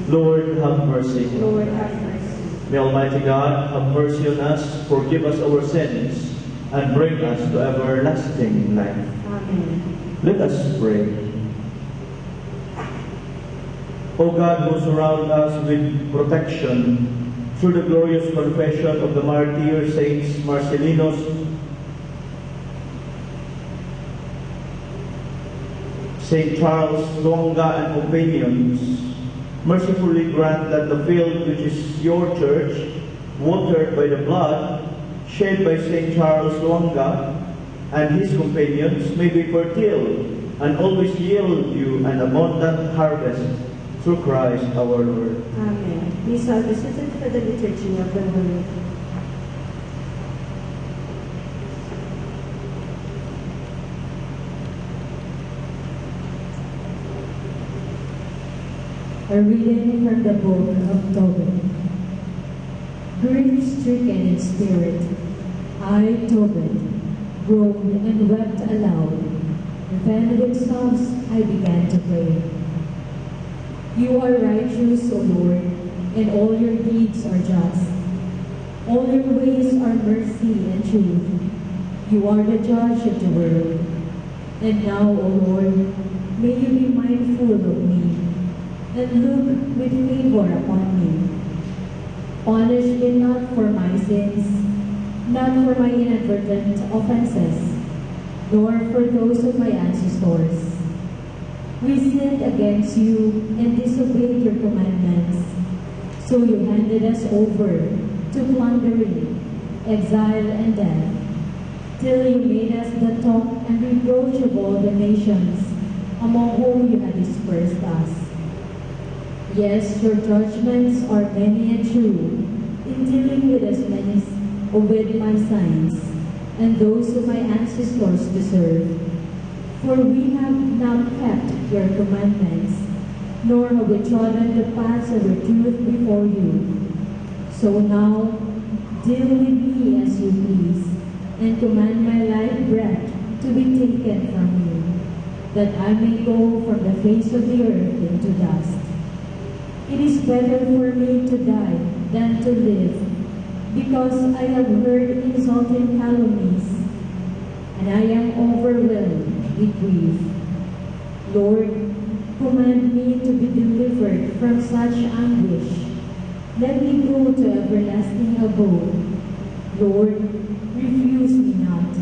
Lord, have mercy. Lord, have mercy. May Almighty God have mercy on us, forgive us our sins, and bring us to everlasting life. Amen. Let us pray. O God, who surround us with protection through the glorious confession of the martyr Saints Marcellinus, Saint Charles, Luanga, and companions, mercifully grant that the field which is your church, watered by the blood shed by Saint Charles Luanga and his companions, may be fertile and always yield you an abundant harvest through Christ our Lord. Amen. These are the seated for the liturgy of the Word. A reading from the book of Tobit. Grief-stricken in spirit, I, Tobit, groaned and wept aloud. Then with sobs I began to pray. You are righteous, O Lord, and all your deeds are just. All your ways are mercy and truth. You are the judge of the world. And now, O Lord, may you be mindful of me, and look with favor upon me. Punish me not for my sins, not for my inadvertent offenses, nor for those of my ancestors. We sinned against you and disobeyed your commandments, so you handed us over to plundering, exile, and death, till you made us the talk and reproach of all the nations, among whom you had dispersed us. Yes, your judgments are many and true, in dealing with as many with my sons, and those whom my ancestors deserved. For we have not kept your commandments, nor have we trodden the paths of your truth before you. So now, deal with me as you please, and command my life breath to be taken from me, that I may go from the face of the earth into dust. It is better for me to die than to live, because I have heard insulting calumnies, and I am overwhelmed with grief. Lord, command me to be delivered from such anguish. Let me go to everlasting abode. Lord, refuse me not,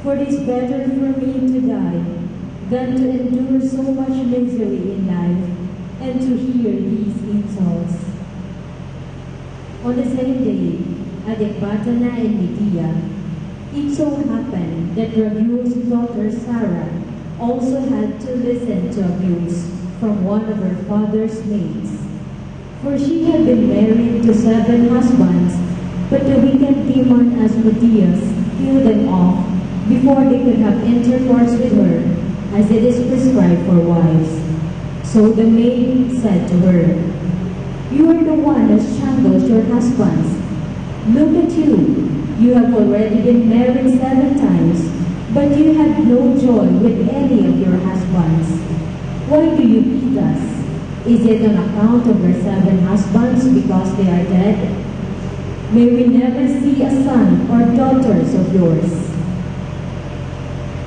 for it is better for me to die than to endure so much misery in life and to hear these insults. On the same day, at Ecbatana and Medea, it so happened that Raguel's daughter Sarah also had to listen to abuse from one of her father's maids. For she had been married to 7 husbands, but the wicked demon Asmodeus killed them off before they could have intercourse with her, as it is prescribed for wives. So the maid said to her, "You are the one who strangles your husbands. Look at you. You have already been married 7 times, but you had no joy with any of your husbands. Why do you beat us? Is it on account of your 7 husbands because they are dead? May we never see a son or daughters of yours."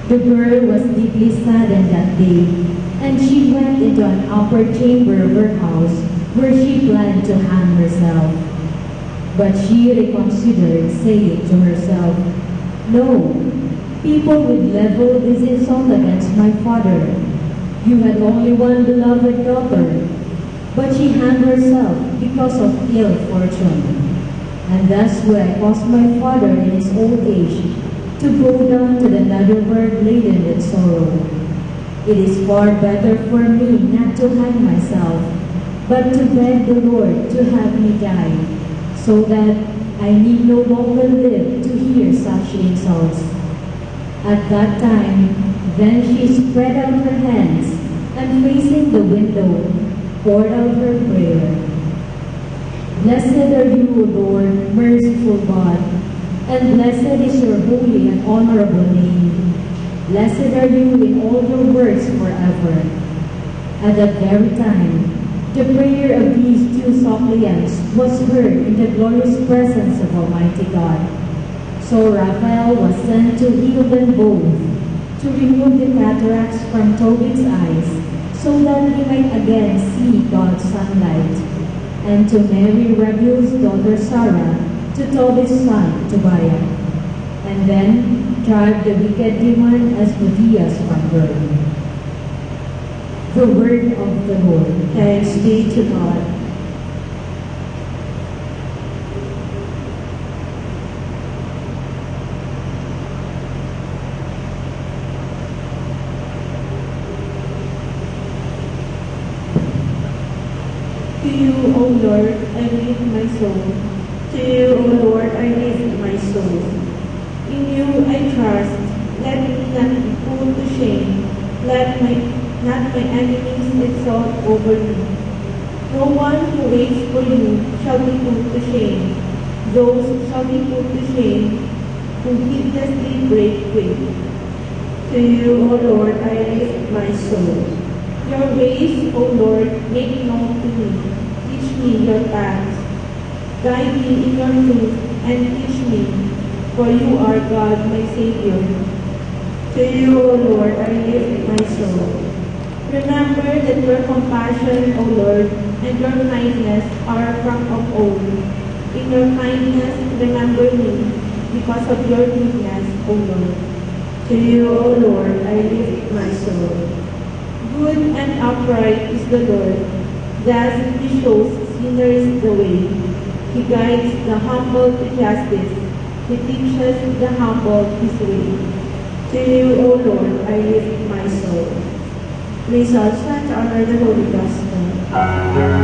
The girl was deeply saddened that day, and she went into an upper chamber of her house where she planned to hang herself. But she reconsidered, saying to herself, "No, people would level this insult against my father. You had only one beloved daughter, but she hanged herself because of ill fortune. And thus will I cause my father in his old age to go down to the netherworld laden with sorrow. It is far better for me not to hang myself, but to beg the Lord to have me die, so that I need no longer live to hear such insults." At that time, then she spread out her hands, and facing the window, poured out her prayer. Blessed are you, O Lord, merciful God, and blessed is your holy and honorable name. Blessed are you in all your works forever. At that very time, The prayer of these two suppliants was heard in the glorious presence of Almighty God. So Raphael was sent to heal them both, to remove the cataracts from Tobit's eyes, so that he might again see God's sunlight, and to marry Raguel's daughter Sarah to Tobit's son Tobiah, and then drive the wicked demon Asmodeus from her. The word of the Lord. Thanks be to God. To you, O Lord, I lift my soul. To you, O Lord, I lift my soul. In you I trust. Let me not be put to shame. Let not my enemies exalt over me. No one who waits for you shall be put to shame. Those shall be put to shame who heedlessly break way. To you, O Lord, I lift my soul. Your ways, O Lord, make known to me. Teach me your paths. Guide me in your truth and teach me, for you are God, my Savior. To you, O Lord, I lift my soul. Remember that your compassion, O Lord, and your kindness are from of old. In your kindness, remember me, because of your goodness, O Lord. To you, O Lord, I lift my soul. Good and upright is the Lord. Thus he shows sinners the way. He guides the humble to justice. He teaches the humble his way. To you, O Lord, I lift my soul. Please all stand to honor the Holy Gospel.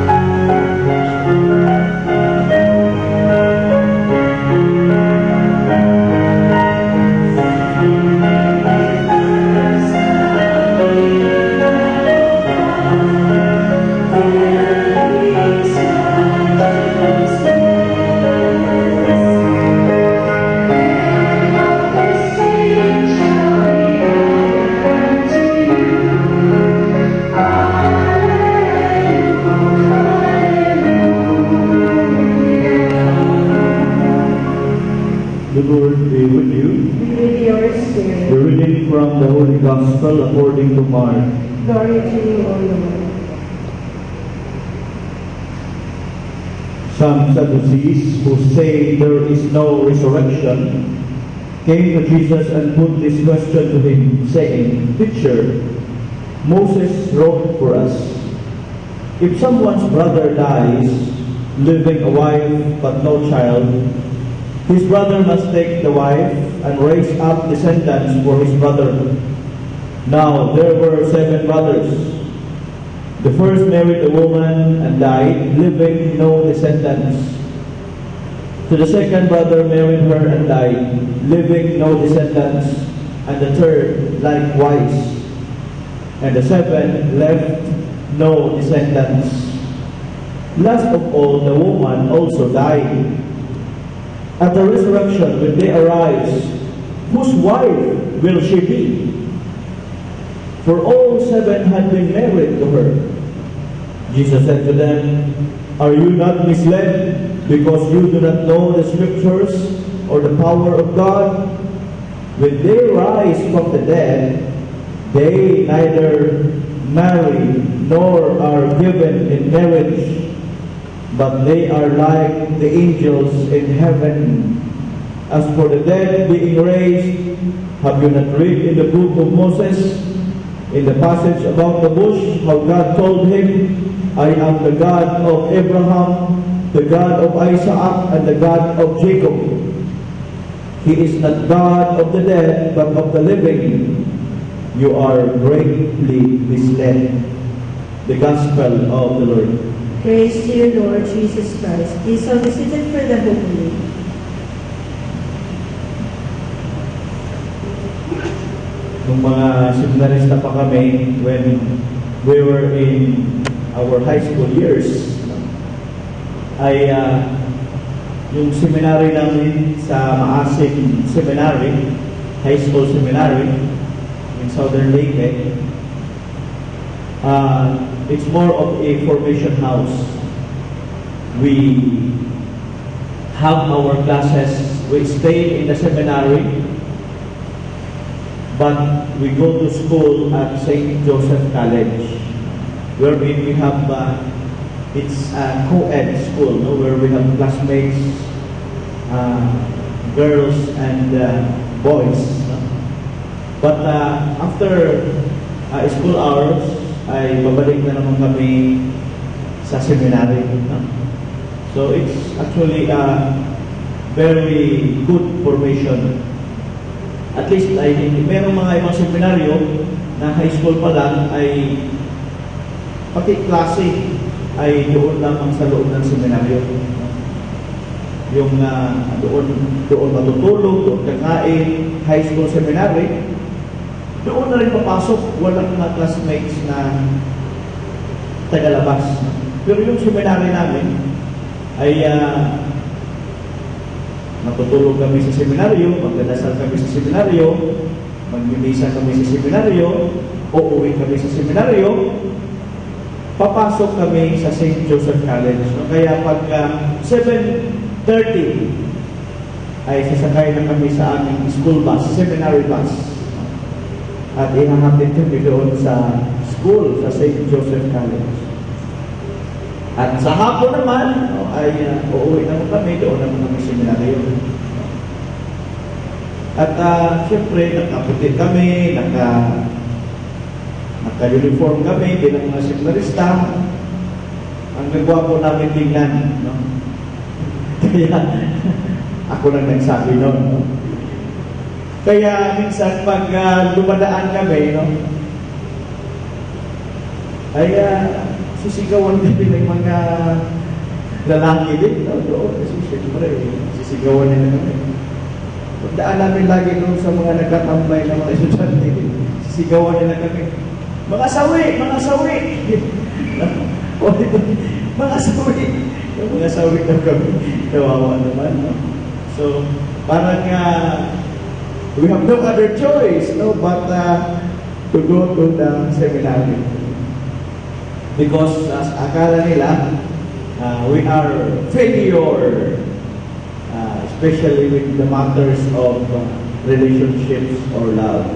The Lord be with you. With your spirit. The reading from the Holy Gospel according to Mark. Glory to you, O Lord. Some Sadducees, who say there is no resurrection, came to Jesus and put this question to him, saying, Teacher, Moses wrote for us, if someone's brother dies, leaving a wife but no child, his brother must take the wife and raise up descendants for his brother. Now there were 7 brothers. The first married a woman and died, leaving no descendants. To the second brother married her and died, leaving no descendants. And the third likewise. And the 7 left no descendants. Last of all, the woman also died. At the resurrection, when they arise, whose wife will she be? For all 7 had been married to her. Jesus said to them, Are you not misled because you do not know the Scriptures or the power of God? When they rise from the dead, they neither marry nor are given in marriage, but they are like the angels in heaven. As for the dead being raised, have you not read in the book of Moses, in the passage about the bush, how God told him, I am the God of Abraham, the God of Isaac, and the God of Jacob. He is not God of the dead, but of the living. You are greatly misled. The Gospel of the Lord. Praise to you, Lord Jesus Christ. Please all be seated for the Holy. Nung mga seminarista pa kami, when we were in our high school years, ay yung seminary namin sa Maasim Seminary, high school seminary in Southern Leyte, It's more of a formation house. We have our classes. We stay in the seminary, but we go to school at St. Joseph College, where we have, it's a co-ed school, no? Where we have classmates, girls and boys. No? But after school hours, ay babalik na naman kami sa seminary. No? So it's actually a very good formation. At least ay merong mga ibang seminaryo na high school pa lang ay pati klase ay doon lamang sa loob ng seminaryo. Yung doon matutulog, doon kakain, high school seminary, doon na rin papasok, walang mga classmates na tagalabas. Pero yung seminary namin ay matutulog kami sa seminaryo, magdadasal kami sa seminaryo, magmimisa kami sa seminaryo, uuwi kami sa seminaryo, papasok kami sa St. Joseph College. No? Kaya pag 7:30 ay sasakay na kami sa aming school bus, seminary bus. At ihahatid kami doon sa school, sa St. Joseph College. At sa hapon naman, ay uuwi naman kami, doon naman kami seminaryo. At siyempre, nakaputi kami, naka-uniform kami bilang mga seminarista. Ang nagwapo namin tingnan. No? Kaya, ako lang nagsabi noon. No? Kaya, minsan, pag dumadaan kami, no? Ay, sisigawan din ng mga lalaki din. No? Doon, kasi siyempre, sisigawan nila kami. Pagdaan namin lagi doon sa mga nagkatambay na mga estudyante, sisigawan nila kami. Mga sawi! Mga sawi! Mga sawi! Mga sawi na kami. Kawawa naman. No? So, parang we have no other choice, no, but to go to the seminary. Because akala nila, we are failure, especially with the matters of relationships or love.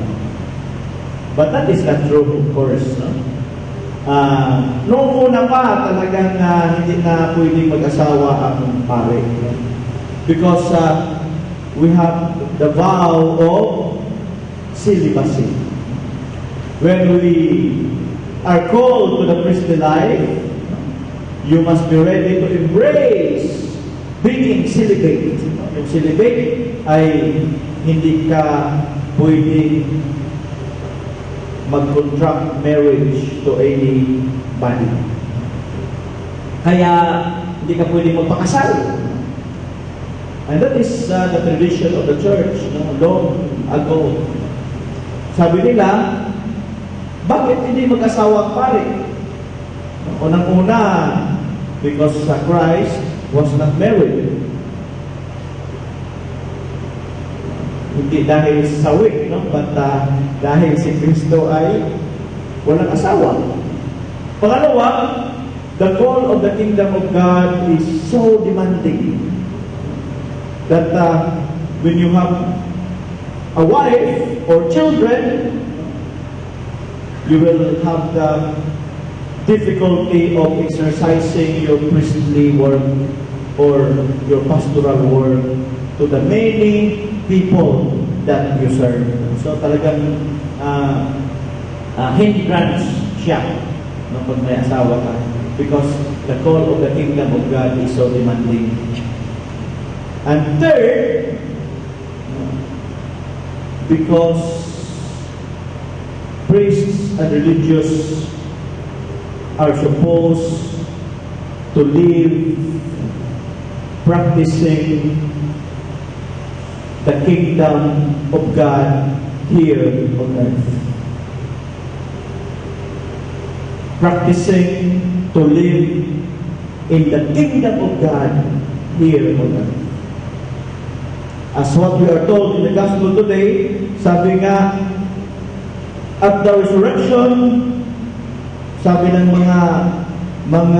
But that is not true, of course. No? Noong una pa, talagang hindi na pwedeng mag-asawa ang pare. No? Because we have the vow of celibacy. When we are called to the priestly life, you must be ready to embrace being celibate. Yung celibate ay hindi ka pwedeng mag-contract marriage to anybody. Kaya hindi ka pwedeng magpakasal. And that is the tradition of the church, no? Long ago. Sabi nila, bakit hindi mag-asawa ang pare? Unang-una, because Christ was not married. Hindi dahil sa sawi, no? But dahil si Kristo ay walang asawa. Pangalawa, the call of the kingdom of God is so demanding that when you have a wife or children, you will have the difficulty of exercising your priestly work or your pastoral work to the many people that you serve. So talagang hindrance siya no, pag may asawa ka, because the call of the kingdom of God is so demanding. And third, because priests and religious are supposed to live practicing the kingdom of God here on earth. Practicing to live in the kingdom of God here on earth. As what we are told in the gospel today, sabi nga, at the resurrection, Sabi ng mga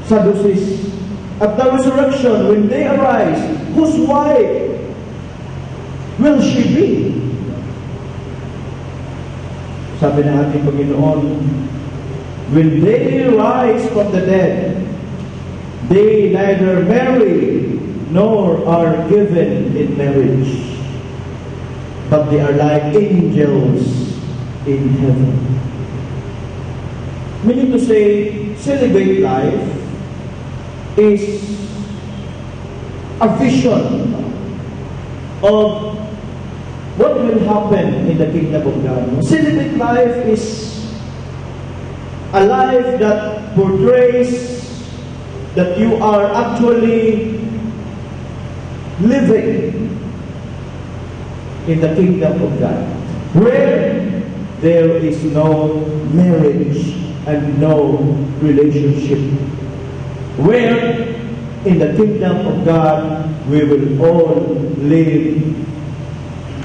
Sadducees, at the resurrection, when they arise, whose wife will she be? Sabi ng ating Panginoon, when they rise from the dead, they neither marry nor are given in marriage, but they are like angels in heaven. Meaning to say, celibate life is a vision of what will happen in the kingdom of God. Celibate life is a life that portrays that you are actually living in the kingdom of God, where there is no marriage and no relationship, where in the kingdom of God we will all live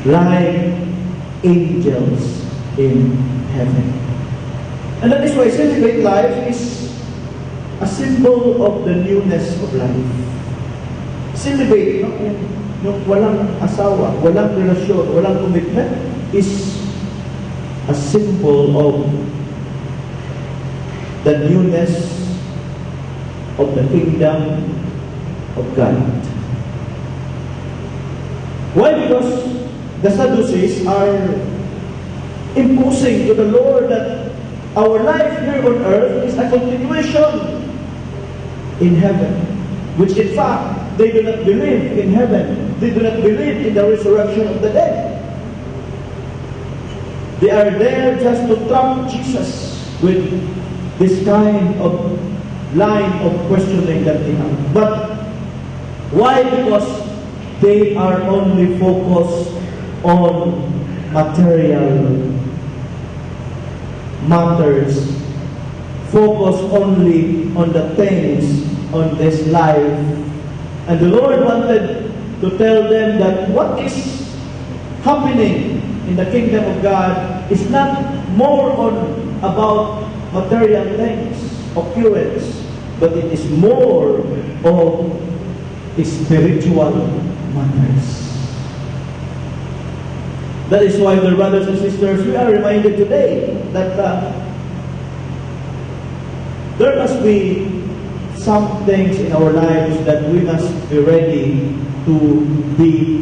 like angels in heaven. And that is why celibate life is a symbol of the newness of life. Celibate, yung walang asawa, walang relasyon, walang commitment, is a symbol of the newness of the kingdom of God. Why? Because the Sadducees are imposing to the Lord that our life here on earth is a continuation in heaven, which in fact they do not believe in heaven. They do not believe in the resurrection of the dead. They are there just to trump Jesus with this kind of line of questioning that they have. But why? Because they are only focused on material matters, focus only on the things on this life. And the Lord wanted to tell them that what is happening in the kingdom of God is not more about material things, occurrence, but it is more of spiritual matters. That is why, dear brothers and sisters, we are reminded today that there must be some things in our lives that we must be ready to be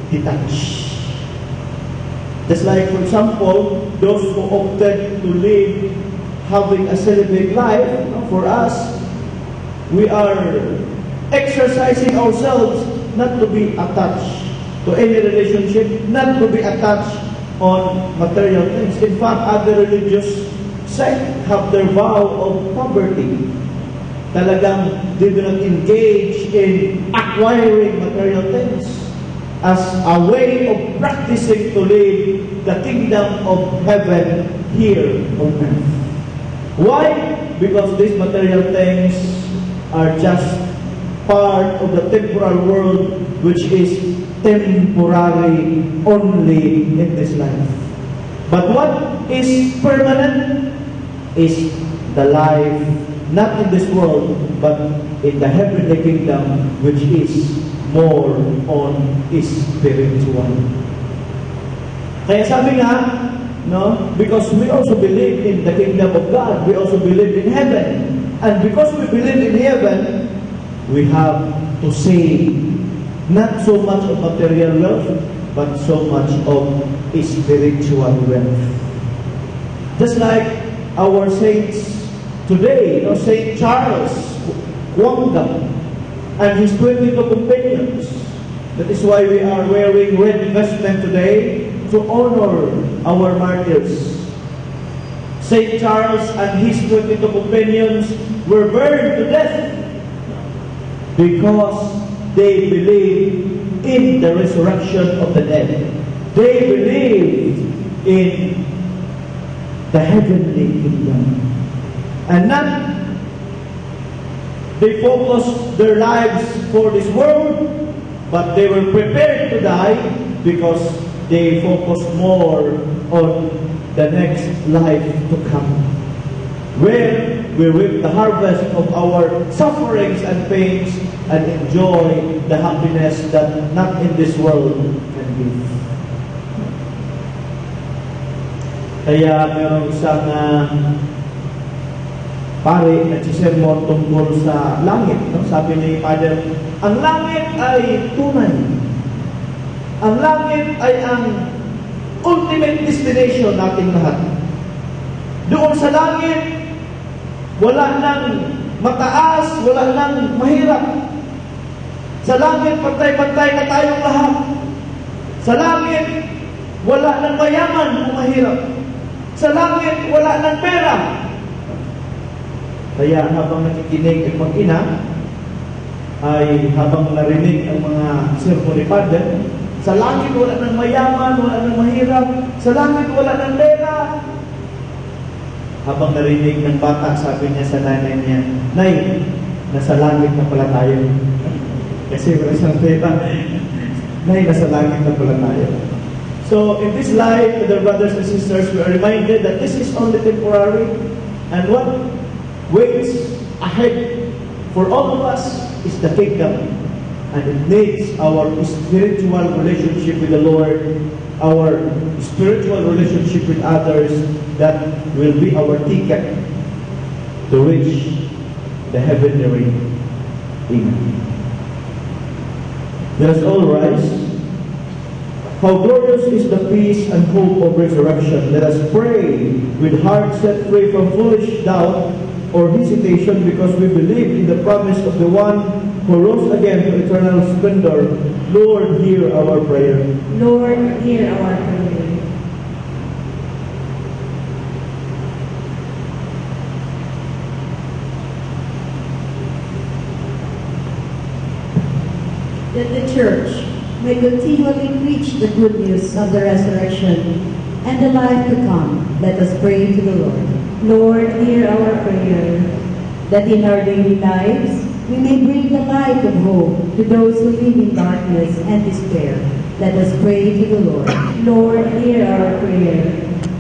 detached. Just like, for example, those who opted to live having a celibate life, for us, we are exercising ourselves not to be attached to any relationship, not to be attached on material things. In fact, other religious sects have their vow of poverty. Talagang they do not engage in acquiring material things as a way of practicing to live the kingdom of heaven here on earth. Why? Because these material things are just part of the temporal world, which is temporary only in this life. But what is permanent is the life, not in this world, but in the heavenly kingdom, which is more on spiritual. Kaya sabi nga, no, because we also believe in the kingdom of God, we also believe in heaven. And because we believe in heaven, we have to save not so much of material wealth, but so much of spiritual wealth. Just like our saints today, Saint Charles Wanga and his 22 companions. That is why we are wearing red vestment today, to honor our martyrs. Saint Charles and his 22 companions were burned to death because they believed in the resurrection of the dead. They believed in the heavenly kingdom. And not they focused their lives for this world, but they were prepared to die because they focused more on the next life to come. where we reap the harvest of our sufferings and pains and enjoy the happiness that not in this world can give. Kaya mayroong isang pare nagsisermon tungkol sa langit. No? Sabi ni Father, ang langit ay tunay. Ang langit ay ang ultimate destination nating lahat. Doon sa langit, wala nang mataas, wala nang mahirap. Sa langit, pantay-pantay na tayong lahat. Sa langit, wala nang mayaman o mahirap. Sa langit, wala nang pera. Kaya habang nakikinig ang mag-ina, ay habang narinig ang mga sermon ni Father, sa langit wala nang mayaman, wala nang mahirap. Sa langit wala nang pera. Habang narinig ng bata, sabi niya sa nanay niya, Nay, nasa langit na pala tayo. Kasi wala siyang pera. Nay, nasa langit na pala tayo. So, in this life, dear brothers and sisters, we are reminded that this is only temporary. And what waits ahead for all of us is the kingdom. And it needs our spiritual relationship with the Lord, our spiritual relationship with others, that will be our ticket to reach the heavenly realm. Amen. Let us all rise. How glorious is the peace and hope of resurrection. Let us pray with hearts set free from foolish doubt or hesitation, because we believe in the promise of the one who rose again to eternal splendor. Lord, hear our prayer. Lord, hear our prayer. That the Church may continually preach the good news of the resurrection and the life to come. Let us pray to the Lord. Lord, hear our prayer. That in our daily lives, we may bring the light of hope to those who live in darkness and despair. Let us pray to the Lord. Lord, hear our prayer.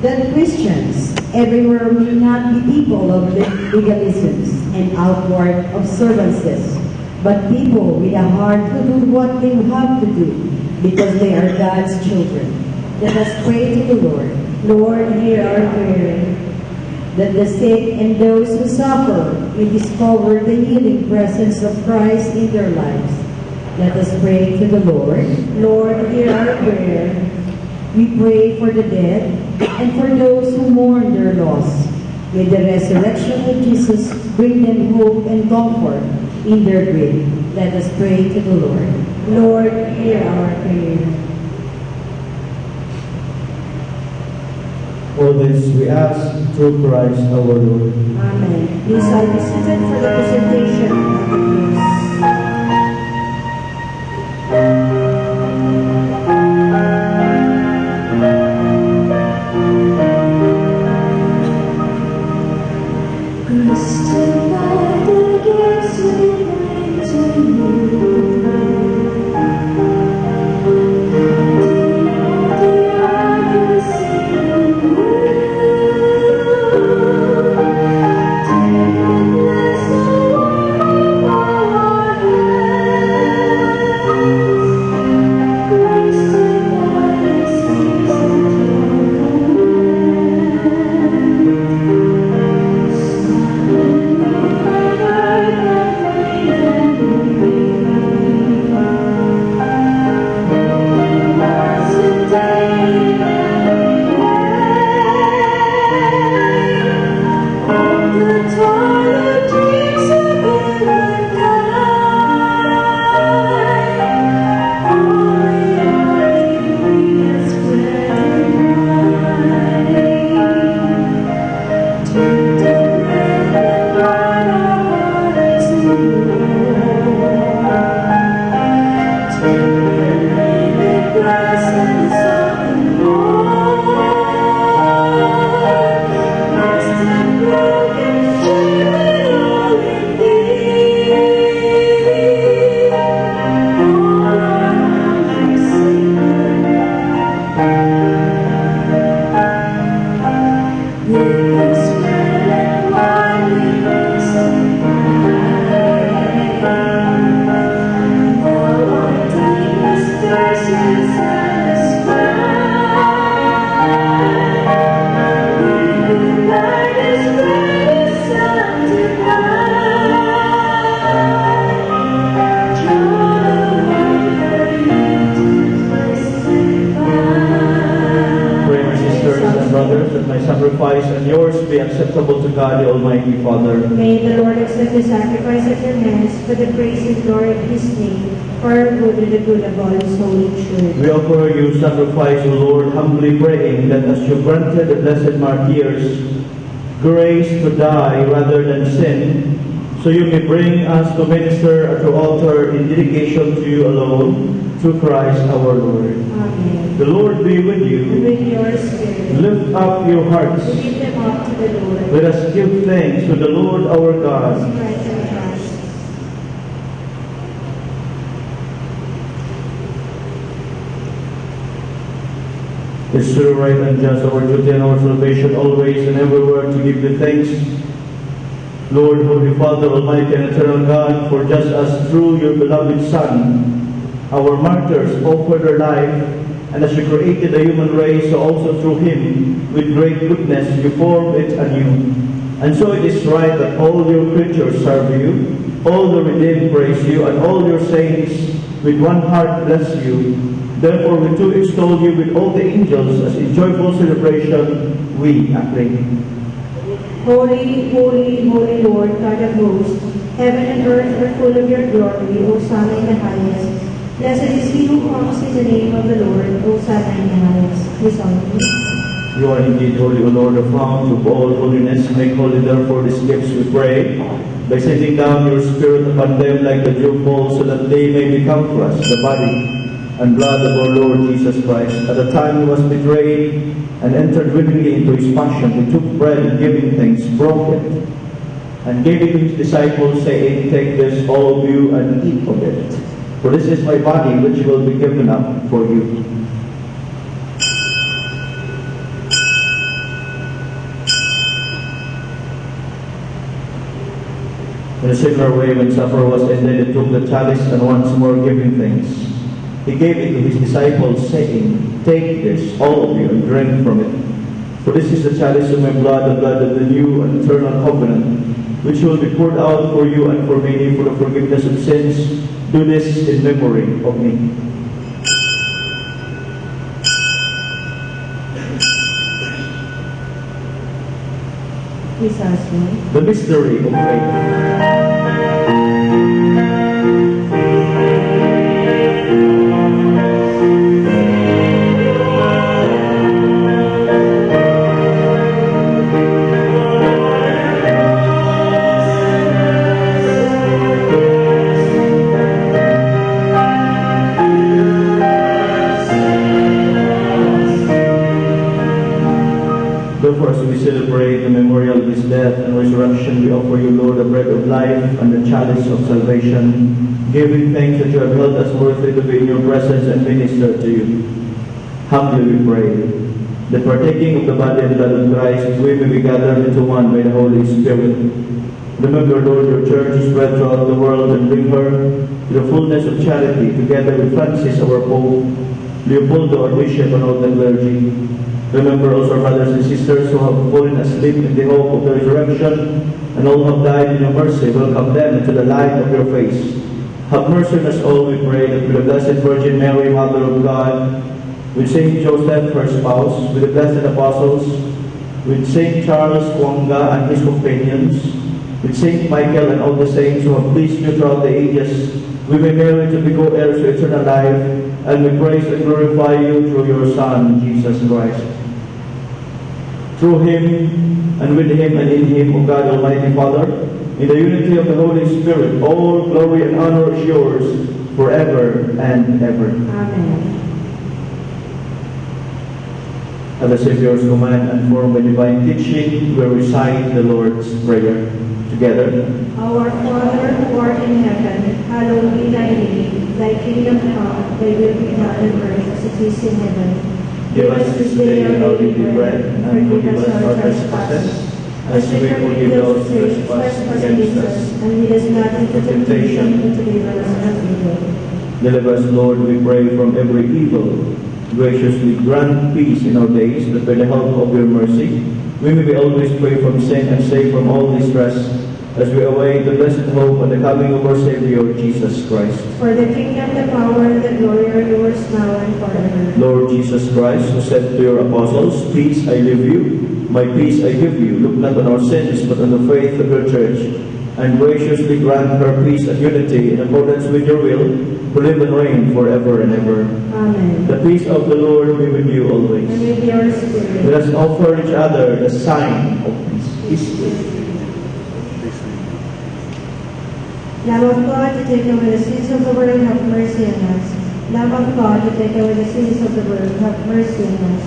That Christians everywhere may not be people of legalisms and outward observances, but people with a heart to do what they have to do, because they are God's children. Let us pray to the Lord. Lord, hear our prayer. That the sick and those who suffer may discover the healing presence of Christ in their lives. Let us pray to the Lord. Lord, hear our prayer. We pray for the dead and for those who mourn their loss. May the resurrection of Jesus bring them hope and comfort in their grief. Let us pray to the Lord. Lord, hear our prayer. All this we ask through Christ our Lord. Amen. Please all be seated for the presentation of the gifts. Thank you. God, the Almighty Father. May the Lord accept the sacrifice at your hands for the praise and glory of his name, for our good and the good of all his holy church. We offer you sacrifice, O Lord, humbly praying that as you granted the blessed martyrs grace to die rather than sin, so you may bring us to minister at your altar in dedication to you alone, through Christ our Lord. Amen. The Lord be with And you. with your spirit, Lift up your hearts. we lift them up to the Lord. Let us give thanks to the Lord our God. Right and trust. It's true, right, and just our duty and our salvation always and everywhere to give you thanks, Lord, Holy Father, Almighty and Eternal God, for just as through your beloved Son, our martyrs offered their life, and as you created the human race, so also through him, with great goodness, you formed it anew. And so it is right that all your creatures serve you, all the redeemed praise you, and all your saints with one heart bless you. Therefore we too extol you with all the angels, as in joyful celebration we acclaim. Holy, holy, holy Lord, God of hosts, heaven and earth are full of your glory. Hosanna in the highest. Blessed is he who comes in the name of the Lord. Hosanna in the highest. Resounding. You are indeed holy, O Lord, the fount of all holiness. Make holy therefore these gifts, we pray, by sending down your Spirit upon them like the dew fall, so that they may become for us the body and blood of our Lord Jesus Christ. At the time he was betrayed and entered willingly into his passion, he took bread and giving thanks, broke it, and gave it to his disciples, saying, Take this, all of you, and eat of it. For this is my body, which will be given up for you. In a similar way, when supper was ended, he took the chalice, and once more giving thanks, he gave it to his disciples, saying, Take this, all of you, and drink from it. For this is the chalice of my blood, the blood of the new and eternal covenant, which will be poured out for you and for many for the forgiveness of sins. Do this in memory of me. Please ask me. The mystery of faith. Therefore, as we celebrate the memorial of his death and resurrection, we offer you, Lord, the bread of life and the chalice of salvation, giving thanks that you have held us worthy to be in your presence and minister to you. Humbly we pray that partaking of the body and blood of Christ, we may be gathered into one by the Holy Spirit. Remember, Lord, your church is spread throughout the world, and bring her to the fullness of charity, together with Francis, our Pope, Leopoldo, our Bishop, and all the clergy. Remember also our brothers and sisters who have fallen asleep in the hope of the resurrection, and all who have died in your mercy. Welcome them into the light of your face. Have mercy on us all, we pray, that with the Blessed Virgin Mary, Mother of God, with Saint Joseph, her spouse, with the blessed apostles, with Saint Charles Wanga and his companions, with Saint Michael and all the saints who have pleased you throughout the ages, we may merit to be co-heirs to eternal life, and we praise and glorify you through your Son, Jesus Christ. Through him, and with him, and in him, O God, Almighty Father, in the unity of the Holy Spirit, all glory and honor is yours forever and ever. Amen. At the Savior's command and formed by divine teaching, we recite the Lord's Prayer together. Our Father, who art in heaven, hallowed be thy name. Thy kingdom come, thy will be done on earth as it is in heaven. Give us this day our daily bread, and forgive us our trespasses, as we forgive those who trespass against us. And lead us not into temptation, but deliver us from evil. Deliver us, Lord, we pray, from every evil. Graciously grant peace in our days, that by the help of your mercy, we may be always free from sin and safe from all distress, as we await the blessed hope and the coming of our Savior, Jesus Christ. For the kingdom, the power, and the glory are yours now and forever. Lord Jesus Christ, who said to your apostles, "Peace I leave you, my peace I give you," look not on our sins, but on the faith of your church, and graciously grant her peace and unity in accordance with your will, who live and reign forever and ever. Amen. The peace of the Lord be with you always. And with your spirit. Let us offer each other the sign of peace. Peace. Lamb of God, to take away the sins of the world, have mercy on us. Lamb of God, to take away the sins of the world, have mercy on us.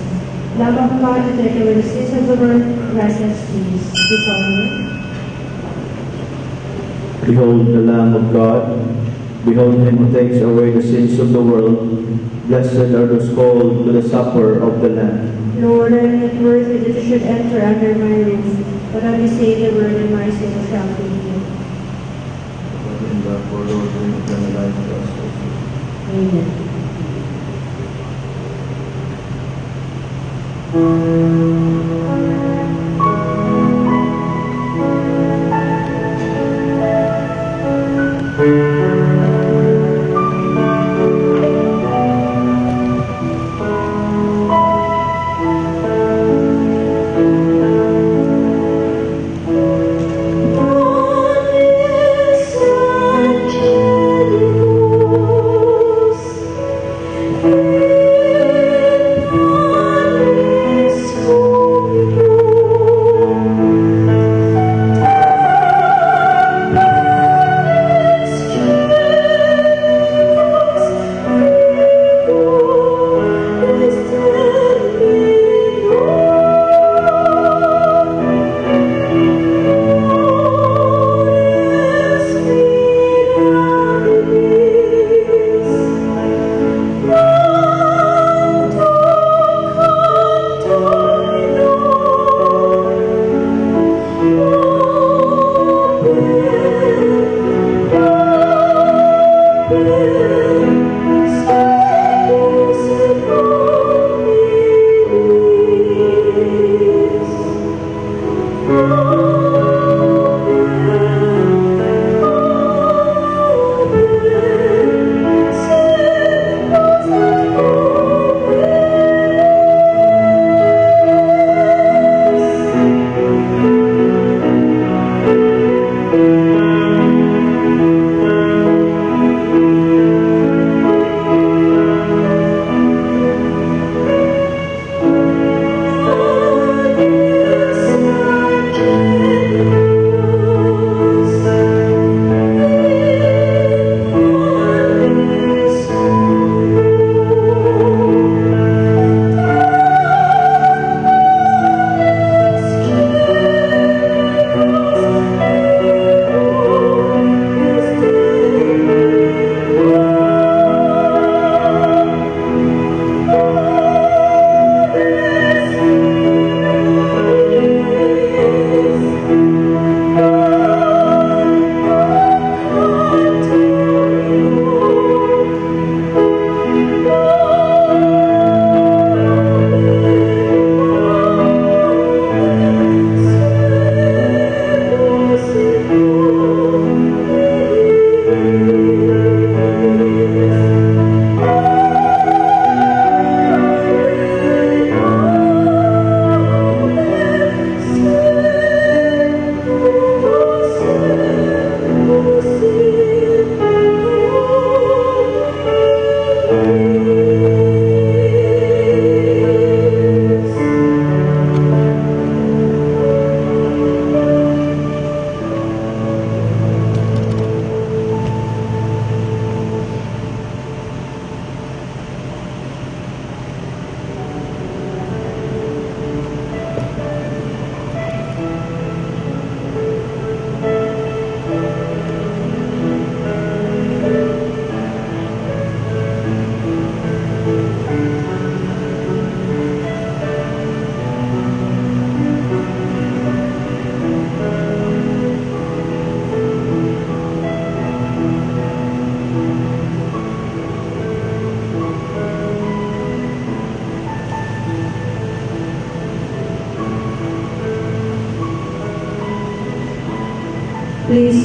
Lamb of God, to take away the sins of the world, grant us peace. This hour. Behold the Lamb of God. Behold him who takes away the sins of the world. Blessed are those called to the supper of the Lamb. Lord, I am not worthy that you should enter under my roof, but only say the word and my sins shall be healed. Amen.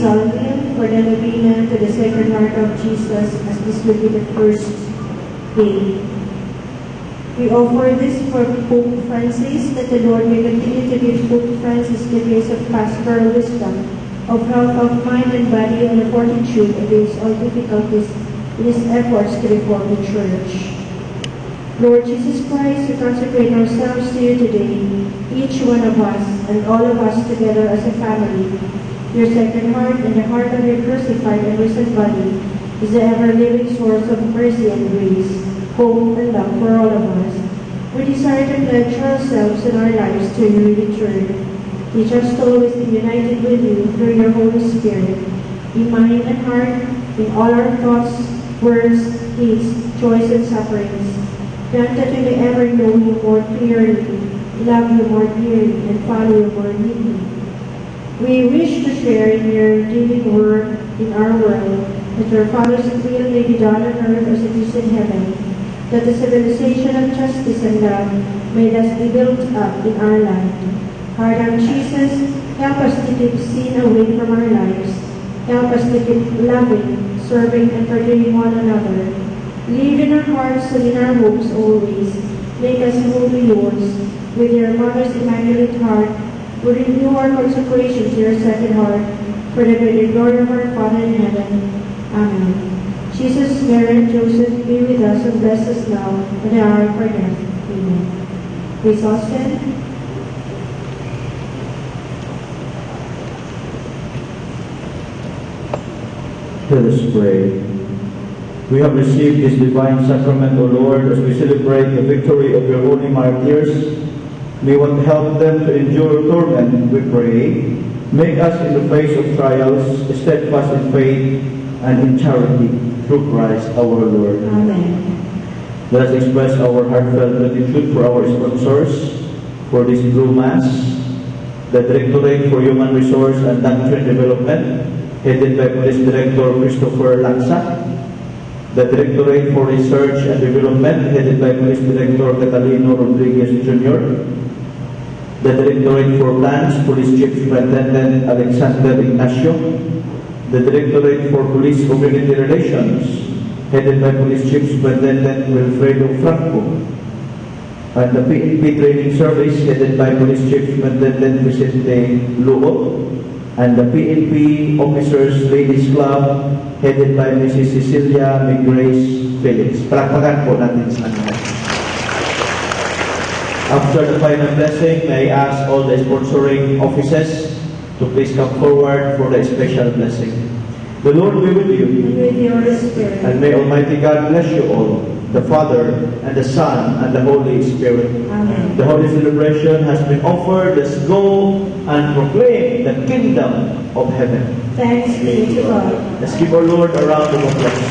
solemnly for the novena to the Sacred Heart of Jesus, as this will be the first day. We offer this for Pope Francis, that the Lord may continue to give Pope Francis the grace of pastoral wisdom, of health of mind and body, and of fortitude against all difficulties in his efforts to reform the Church. Lord Jesus Christ, we consecrate ourselves to you today, each one of us and all of us together as a family. Your Sacred Heart and the heart of your crucified and risen body is the ever-living source of mercy and grace, hope and love for all of us. We desire to pledge ourselves and our lives to your return. Teach us to always be united with you through your Holy Spirit, in mind and heart, in all our thoughts, words, deeds, joys, and sufferings. Grant that we may ever know you more clearly, love you more dearly, and follow you more deeply. We wish to share in your living work in our world, that your Father's will may be done on earth as it is in heaven, that the civilization of justice and love may thus be built up in our land. Heart of Jesus, help us to keep sin away from our lives. Help us to keep loving, serving, and forgiving one another. Live in our hearts and in our hopes always. Make us wholly yours. With your Mother's Immaculate Heart, we renew our consecration to your Sacred Heart, for the greater glory of our Father in heaven. Amen. Jesus, Mary, and Joseph, be with us and bless us now and at the hour of our death. Amen. Please all stand. Let us pray. We have received this divine sacrament, O Lord, as we celebrate the victory of your holy martyrs. May what help them to endure torment, we pray. Make us in the face of trials steadfast in faith and in charity, through Christ our Lord. Amen. Let us express our heartfelt gratitude for our sponsors for this Blue Mass, the Directorate for Human Resource and Doctrine Development, headed by Police Director Christopher Laksa, the Directorate for Research and Development, headed by Police Director Catalino Rodriguez Jr., the Directorate for Plans, Police Chief Superintendent Alexander Ignacio, the Directorate for Police Community Relations, headed by Police Chief Superintendent Wilfredo Franco, and the PNP Training Service, headed by Police Chief Superintendent Vicente Luo, and the PNP Officers Ladies Club, headed by Mrs. Cecilia Migrace Felix. Palakpakan po natin sa kanila. After the final blessing, may I ask all the sponsoring offices to please come forward for the special blessing. The Lord be with you. And with your spirit. And may Almighty God bless you all, the Father, and the Son, and the Holy Spirit. Amen. The Holy Celebration has been offered. Let's go and proclaim the kingdom of heaven. Thanks be to God. Let's give our Lord a round of applause.